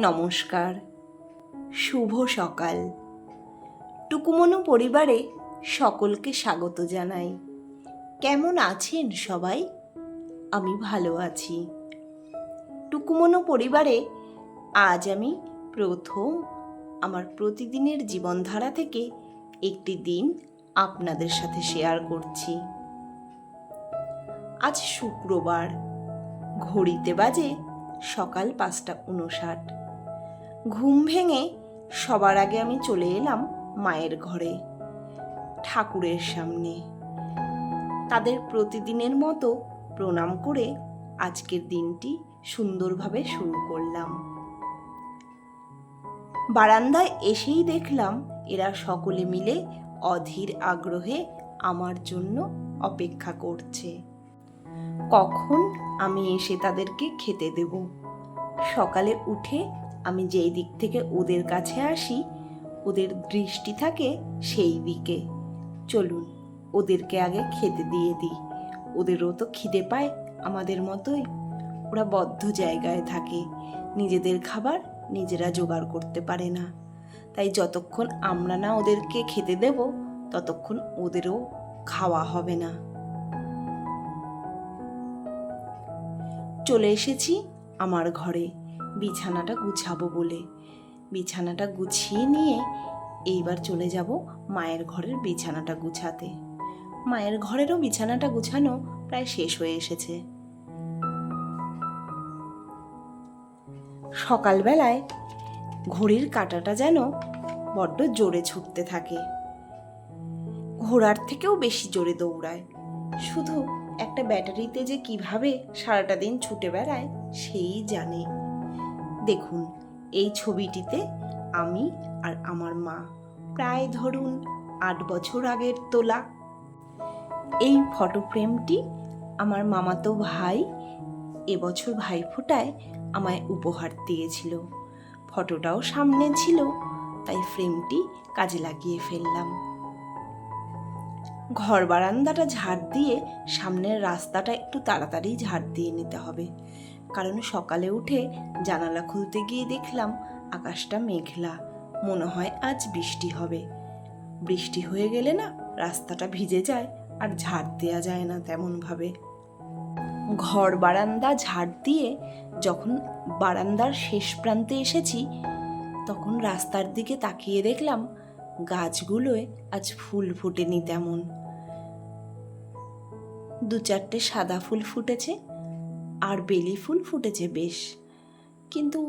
নমস্কার, শুভ সকাল। টুকুমনু পরিবারে সকলকে স্বাগত জানাই। কেমন আছেন সবাই? আমি ভালো আছি। টুকুমনু পরিবারে আজ আমি প্রথম আমার প্রতিদিনের জীবনধারা থেকে একটি দিন আপনাদের সাথে শেয়ার করছি। আজ শুক্রবার, ঘড়িতে বাজে সকাল 5:59। ঘুম ভেঙে সবার আগে আমি চলে এলাম মায়ের ঘরে, ঠাকুরের সামনে। তাদের প্রতিদিনের মতো প্রণাম করে আজকের দিনটি সুন্দরভাবে শুরু করলাম। বারান্দায় এসেই দেখলাম এরা সকলে মিলে অধীর আগ্রহে আমার জন্য অপেক্ষা করছে, কখন আমি এসে তাদেরকে খেতে দেব। সকালে উঠে আমি যেই দিক থেকে ওদের কাছে আসি, ওদের দৃষ্টি থাকে সেই দিকে। চলুন ওদেরকে আগে খেতে দিয়ে দিই। ওদেরও তো খিদে পায় আমাদের মতোই। ওরা বদ্ধ জায়গায় থাকে, নিজেদের খাবার নিজেরা জোগাড় করতে পারে না। তাই যতক্ষণ আমরা না ওদেরকে খেতে দেব, ততক্ষণ ওদেরও খাওয়া হবে না। চলে এসেছি আমার ঘরে বিছানাটা গুছাবো বলে। বিছানাটা গুছিয়ে নিয়ে এইবার চলে যাব মায়ের ঘরের বিছানাটা গুছাতে। মায়ের ঘরেরও বিছানাটা গুছানো প্রায় শেষ হয়ে এসেছে। সকালবেলায় ঘড়ির কাঁটাটা যেন বড্ড জোরে ছুটতে থাকে, ঘোড়ার থেকেও বেশি জোরে দৌড়ায়। শুধু একটা ব্যাটারিতে যে কিভাবে সারাটা দিন ছুটে বেড়ায় সেই জানে। দেখুন, এই ছবিটিতে আমি আর আমার মা, প্রায় ধরুন 8 বছর আগের তোলা। এই ফটো ফ্রেমটি আমার মামাতো ভাই এবছর ভাইফোঁটায় আমায় উপহার দিয়েছিল। ফটোটাও সামনে ছিল, তাই ফ্রেমটি কাজে লাগিয়ে ফেললাম। ঘর বারান্দাটা ঝাড় দিয়ে সামনের রাস্তাটা একটু তাড়াতাড়ি ঝাড় দিয়ে নিতে হবে, কারণ সকালে উঠে জানালা খুলতে গিয়ে দেখলাম আকাশটা মেঘলা। মনে হয় আজ বৃষ্টি হবে। বৃষ্টি হয়ে গেলে না রাস্তাটা ভিজে যায় আর ঝাড় দেওয়া যায় না তেমনভাবে। ঘর বারান্দা ঝাড় দিয়ে যখন বারান্দার শেষ প্রান্তে এসেছি, তখন রাস্তার দিকে তাকিয়ে দেখলাম গাছগুলোয় আজ ফুল ফোটেনি তেমন। 2-4টে সাদা ফুল ফুটেছে আর বেলি ফুল ফুটেছে বেশ, কিন্তু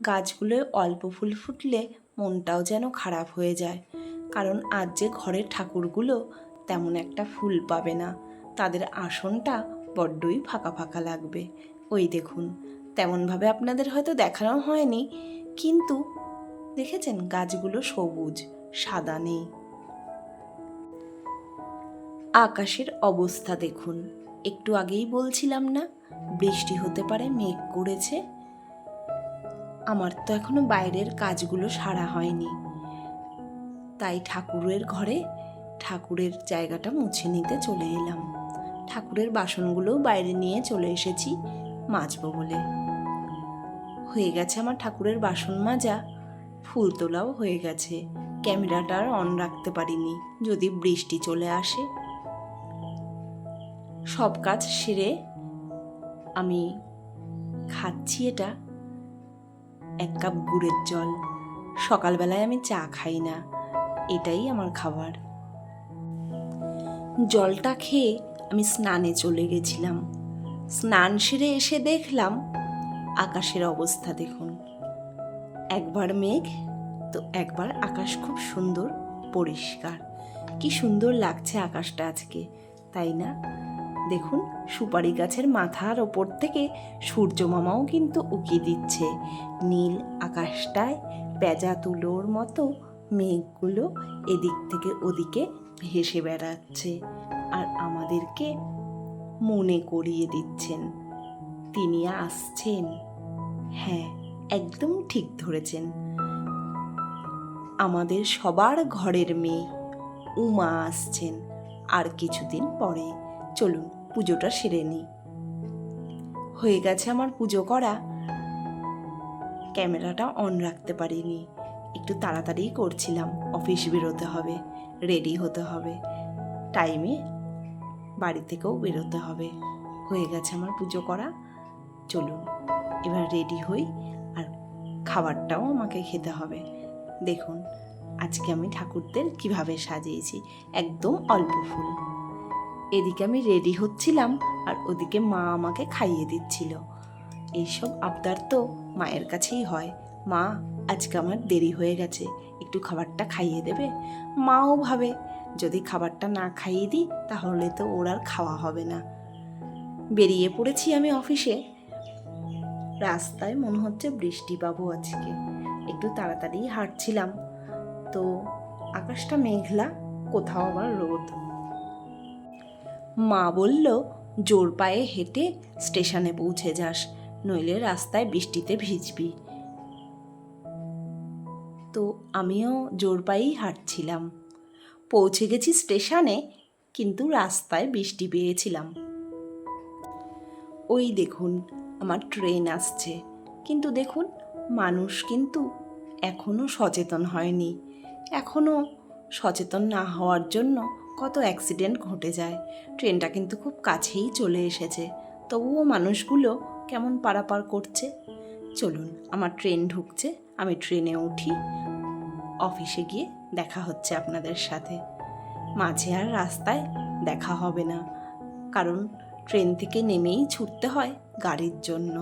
গাছগুলোয় অল্প ফুল ফুটলে মনটাও যেন খারাপ হয়ে যায়, কারণ আজ যে ঘরের ঠাকুরগুলো তেমন একটা ফুল পাবে না। তাদের আসনটা বড্ডই ফাঁকা ফাঁকা লাগবে। ওই দেখুন, তেমনভাবে আপনাদের হয়তো দেখানো হয়নি, কিন্তু দেখেছেন গাছগুলো সবুজ, সাদা নেই। আকাশের অবস্থা দেখুন, একটু আগেই বলছিলাম না বৃষ্টি হতে পারে, মেঘ করেছে। আমার তো এখনো বাইরের কাজগুলো সারা হয়নি, তাই ঠাকুরের ঘরে ঠাকুরের জায়গাটা মুছে নিতে চলে এলাম। ঠাকুরের বাসনগুলোও বাইরে নিয়ে চলে এসেছি মাজবো বলে। হয়ে গেছে আমার ঠাকুরের বাসন মাজা, ফুল তোলাও হয়ে গেছে। ক্যামেরাটা আর অন রাখতে পারিনি, যদি বৃষ্টি চলে আসে। সব কাজ সেরে আমি খাচ্ছি এটা 1 কাপ গুড়ের জল। সকালবেলায় আমি চা খাই না, এটাই আমার খাবার। জলটা খেয়ে আমি স্নানে চলে গেছিলাম। স্নান সেরে এসে দেখলাম আকাশের অবস্থা দেখুন, একবার মেঘ তো একবার আকাশ, খুব সুন্দর পরিষ্কার। কি সুন্দর লাগছে আকাশটা আজকে, তাই না? দেখুন, সুপারি গাছের মাথার ওপর থেকে সূর্য মামাও কিন্তু উকি দিচ্ছে। নীল আকাশটায় পেঁজা তুলোর মতো মেঘগুলো এদিক থেকে ওদিকে ভেসে বেড়াচ্ছে আর আমাদেরকে মনে করিয়ে দিচ্ছেন তিনি আসছেন। হ্যাঁ, একদম ঠিক ধরেছেন, আমাদের সবার ঘরের মেয়ে উমা আসছেন আর কিছুদিন পরে। চলুন পুজোটা সেরে নিই। হয়ে গেছে আমার পুজো করা। ক্যামেরাটা অন রাখতে পারিনি, একটু তাড়াতাড়ি করছিলাম, অফিস বেরোতে হবে, রেডি হতে হবে, টাইমে বাড়ি থেকেও বেরোতে হবে। হয়ে গেছে আমার পুজো করা, চলুন এবার রেডি হই, আর খাবারটাও আমাকে খেতে হবে। দেখুন আজকে আমি ঠাকুরদের কিভাবে সাজিয়েছি, একদম অল্প ফুল। এদিকে আমি রেডি হচ্ছিলাম আর ওদিকে মা আমাকে খাইয়ে দিচ্ছিল। এইসব আবদার তো মায়ের কাছেই হয়, মা আজকে আমার দেরি হয়ে গেছে, একটু খাবারটা খাইয়ে দেবে। মাও ভাবে যদি খাবারটা না খাইয়ে দিই তাহলে তো ওর আর খাওয়া হবে না। বেরিয়ে পড়েছি আমি অফিসে। রাস্তায় মনে হচ্ছে বৃষ্টি পাবো আজকে, একটু তাড়াতাড়ি হাঁটছিলাম, তো আকাশটা মেঘলা, কোথাও আবার রোদ। মা বলল জোর পায়ে হেঁটে স্টেশনে পৌঁছে যাস, নইলে রাস্তায় বৃষ্টিতে ভিজবি। তো আমিও জোর পায়েই হাঁটছিলাম। পৌঁছে গেছি স্টেশনে, কিন্তু রাস্তায় বৃষ্টি পেয়েছিলাম। ওই দেখুন আমার ট্রেন আসছে, কিন্তু দেখুন মানুষ কিন্তু এখনও সচেতন হয়নি। এখনও সচেতন না হওয়ার জন্য কত অ্যাক্সিডেন্ট ঘটে যায়। ট্রেনটা কিন্তু খুব কাছেই চলে এসেছে, তবুও মানুষগুলো কেমন পারাপার করছে। চলুন আমার ট্রেন ঢুকছে, আমি ট্রেনে উঠি, অফিসে গিয়ে দেখা হচ্ছে আপনাদের সাথে। মাঝে আর রাস্তায় দেখা হবে না, কারণ ট্রেন থেকে নেমেই ছুটতে হয় গাড়ির জন্য,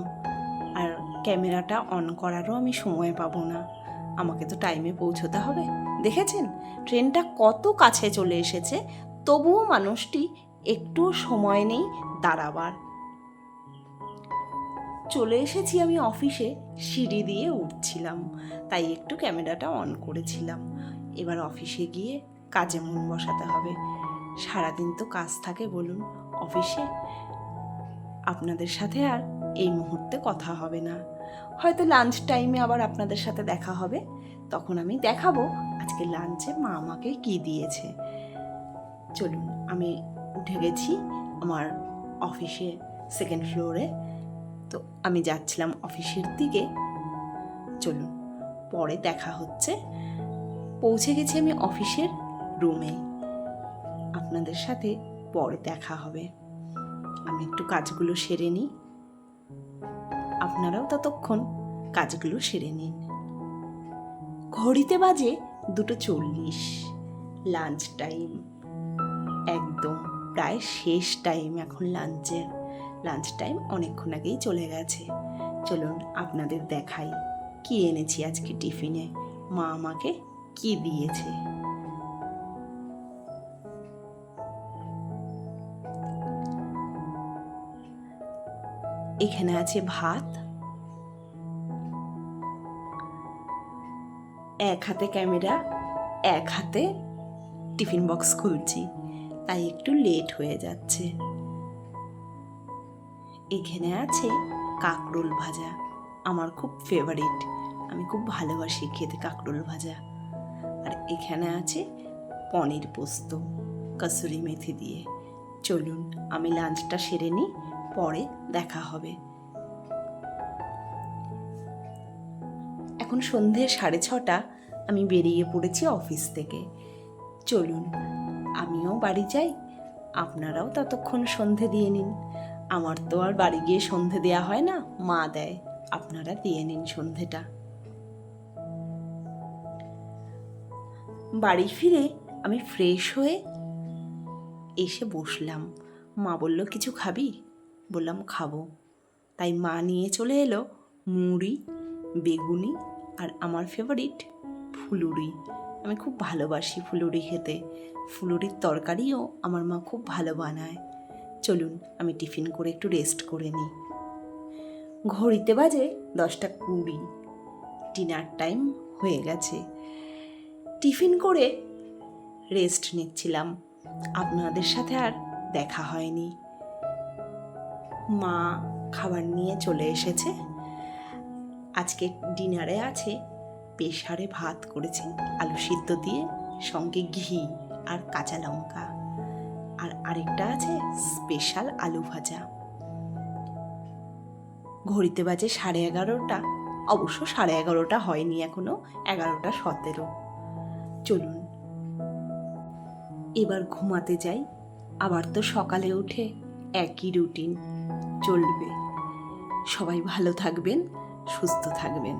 আর ক্যামেরাটা অন করারও আমি সময় পাবো না, আমাকে তো টাইমে পৌঁছতে হবে। দেখেছেন ট্রেনটা কত কাছে চলে এসেছে, তবুও মানুষটি একটু সময় নেই দাঁড়াবার। চলে এসেছি আমি অফিসে, সিঁড়ি দিয়ে উঠছিলাম, তাই একটু ক্যামেরাটা অন করেছিলাম। এবার অফিসে গিয়ে কাজে মন বসাতে হবে। সারাদিন তো কাজ থাকে বলুন অফিসে, আপনাদের সাথে আর এই মুহূর্তে কথা হবে না, হয়তো লাঞ্চ টাইমে আবার আপনাদের সাথে দেখা হবে, তখন আমি দেখাবো আজকে লাঞ্চে মা আমাকে কি দিয়েছে। চলুন আমি উঠে গেছি আমার অফিসে, সেকেন্ড ফ্লোরে। তো আমি যাচ্ছিলাম অফিসের দিকে, চলুন পরে দেখা হচ্ছে। পৌঁছে গেছি আমি অফিসের রুমে, আপনাদের সাথে পরে দেখা হবে। আমি একটু কাজগুলো সেরে নিই, আপনারাও ততক্ষণ কাজগুলো সেরে নিন। ঘড়িতে বাজে 2:40, লাঞ্চ টাইম একদম প্রায় শেষ টাইম এখন লাঞ্চের। লাঞ্চ টাইম অনেকক্ষণ আগেই চলে গেছে। চলুন আপনাদের দেখাই কি এনেছি আজকে টিফিনে, মা আমাকে কি দিয়েছে। এখানে আছে ভাত, এক হাতে ক্যামেরা, এক হাতে টিফিন বক্স খুলছি, তাই একটু লেট হয়ে যাচ্ছে। এখানে আছে কাঁকরোল ভাজা, আমার খুব ফেভারিট, আমি খুব ভালোবাসি খেতে কাঁকরোল ভাজা। আর এখানে আছে পনির পোস্ত কসুরি মেথি দিয়ে। চলুন আমি লাঞ্চটা সেরে নিই, পরে দেখা হবে। এখন সন্ধে 6:30, আমি বেরিয়ে পড়েছি অফিস থেকে। চলুন আমিও বাড়ি যাই, আপনারাও ততক্ষণ সন্ধে দিয়ে নিন। আমার তো আর বাড়ি গিয়ে সন্ধে দেয়া হয় না, মা দেয়, আপনারা দিয়ে নিন সন্ধেটা। বাড়ি ফিরে আমি ফ্রেশ হয়ে এসে বসলাম। মা বলল কিছু খাবি? বললাম খাবো। তাই মা নিয়ে চলে এলো মুড়ি, বেগুনি আর আমার ফেভারিট ফুলুরি। আমি খুব ভালোবাসি ফুলুরি খেতে, ফুলুরির তরকারিও আমার মা খুব ভালো বানায়। চলুন আমি টিফিন করে একটু রেস্ট করে নিই। ঘড়িতে বাজে 10:20, ডিনার টাইম হয়ে গেছে। টিফিন করে রেস্ট নিচ্ছিলাম, আপনাদের সাথে আর দেখা হয়নি। মা খাবার নিয়ে চলে এসেছে। আজকে ডিনারে আছে প্রেসারে ভাত করেছে আলু সিদ্ধ দিয়ে, সঙ্গে ঘি আর কাঁচা লঙ্কা, আর আরেকটা আছে স্পেশাল আলু ভাজা। ঘড়িতে বাজে 11:30, অবশ্য 11:30 হয়নি এখনো, 11:17। চলুন এবার ঘুমাতে যাই। আবার তো সকালে উঠে একই রুটিন চলবে। সবাই ভালো থাকবেন, সুস্থ থাকবেন।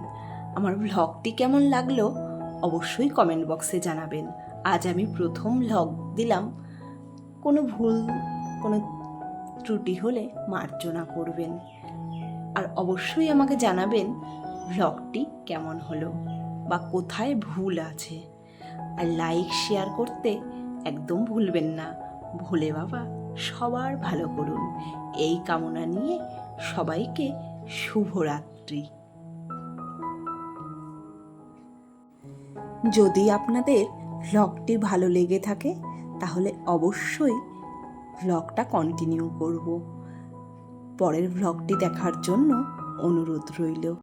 আমার ভ্লগটি কেমন লাগলো অবশ্যই কমেন্ট বক্সে জানাবেন। আজ আমি প্রথম ভ্লগ দিলাম, কোনো ভুল কোনো ত্রুটি হলে মার্জনা করবেন। আর অবশ্যই আমাকে জানাবেন ভ্লগটি কেমন হলো বা কোথায় ভুল আছে। আর লাইক শেয়ার করতে একদম ভুলবেন না। ভোলে বাবা সবার ভালো করুন, এই কামনা নিয়ে সবাইকে শুভরাত্রি। যদি আপনাদের ভ্লগটি ভালো লেগে থাকে তাহলে অবশ্যই ভ্লগটা কন্টিনিউ করব। পরের ভ্লগটি দেখার জন্য অনুরোধ রইল।